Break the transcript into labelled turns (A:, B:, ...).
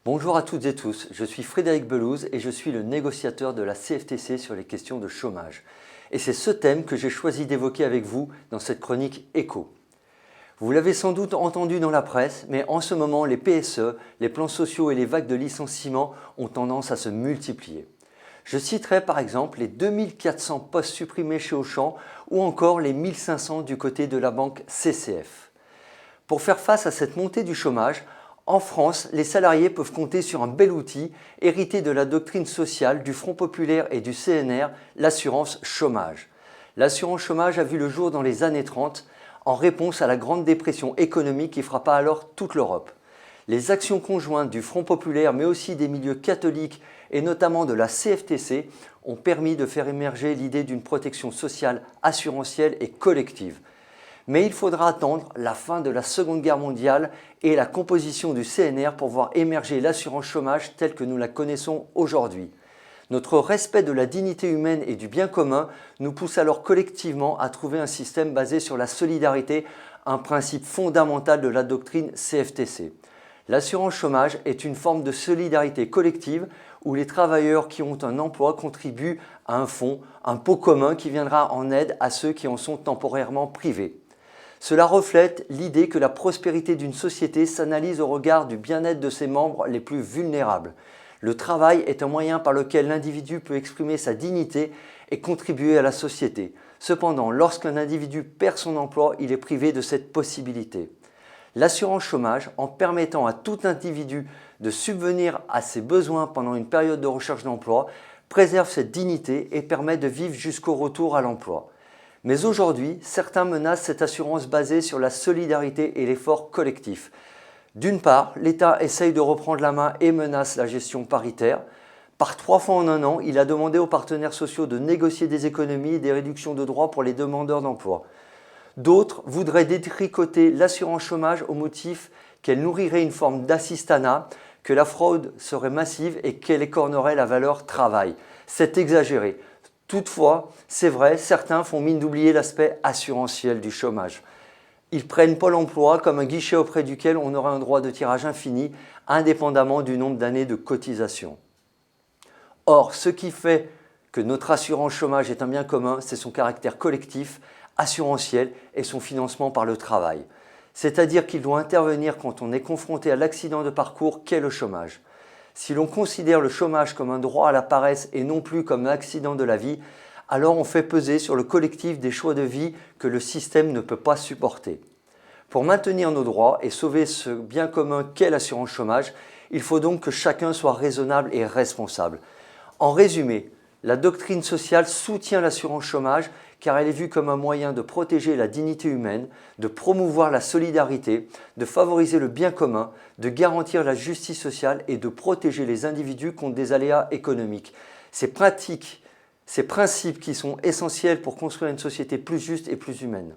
A: Bonjour à toutes et tous, je suis Frédéric Belouz et je suis le négociateur de la CFTC sur les questions de chômage. Et c'est ce thème que j'ai choisi d'évoquer avec vous dans cette chronique éco. Vous l'avez sans doute entendu dans la presse, mais en ce moment, les PSE, les plans sociaux et les vagues de licenciements ont tendance à se multiplier. Je citerai par exemple les 2400 postes supprimés chez Auchan ou encore les 1500 du côté de la banque CCF. Pour faire face à cette montée du chômage, en France, les salariés peuvent compter sur un bel outil hérité de la doctrine sociale du Front populaire et du CNR, l'assurance chômage. L'assurance chômage a vu le jour dans les années 30 en réponse à la Grande Dépression économique qui frappa alors toute l'Europe. Les actions conjointes du Front populaire mais aussi des milieux catholiques et notamment de la CFTC ont permis de faire émerger l'idée d'une protection sociale assurantielle et collective. Mais il faudra attendre la fin de la Seconde Guerre mondiale et la composition du CNR pour voir émerger l'assurance chômage telle que nous la connaissons aujourd'hui. Notre respect de la dignité humaine et du bien commun nous pousse alors collectivement à trouver un système basé sur la solidarité, un principe fondamental de la doctrine CFTC. L'assurance chômage est une forme de solidarité collective où les travailleurs qui ont un emploi contribuent à un fonds, un pot commun qui viendra en aide à ceux qui en sont temporairement privés. Cela reflète l'idée que la prospérité d'une société s'analyse au regard du bien-être de ses membres les plus vulnérables. Le travail est un moyen par lequel l'individu peut exprimer sa dignité et contribuer à la société. Cependant, lorsqu'un individu perd son emploi, il est privé de cette possibilité. L'assurance chômage, en permettant à tout individu de subvenir à ses besoins pendant une période de recherche d'emploi, préserve cette dignité et permet de vivre jusqu'au retour à l'emploi. Mais aujourd'hui, certains menacent cette assurance basée sur la solidarité et l'effort collectif. D'une part, l'État essaye de reprendre la main et menace la gestion paritaire. Par 3 fois en un an, il a demandé aux partenaires sociaux de négocier des économies et des réductions de droits pour les demandeurs d'emploi. D'autres voudraient détricoter l'assurance chômage au motif qu'elle nourrirait une forme d'assistanat, que la fraude serait massive et qu'elle écornerait la valeur travail. C'est exagéré. Toutefois, c'est vrai, certains font mine d'oublier l'aspect assurantiel du chômage. Ils prennent Pôle emploi comme un guichet auprès duquel on aura un droit de tirage infini, indépendamment du nombre d'années de cotisation. Or, ce qui fait que notre assurance chômage est un bien commun, c'est son caractère collectif, assurantiel et son financement par le travail. C'est-à-dire qu'il doit intervenir quand on est confronté à l'accident de parcours qu'est le chômage. Si l'on considère le chômage comme un droit à la paresse et non plus comme un accident de la vie, alors on fait peser sur le collectif des choix de vie que le système ne peut pas supporter. Pour maintenir nos droits et sauver ce bien commun qu'est l'assurance chômage, il faut donc que chacun soit raisonnable et responsable. En résumé, la doctrine sociale soutient l'assurance chômage car elle est vue comme un moyen de protéger la dignité humaine, de promouvoir la solidarité, de favoriser le bien commun, de garantir la justice sociale et de protéger les individus contre des aléas économiques. Ces principes qui sont essentiels pour construire une société plus juste et plus humaine.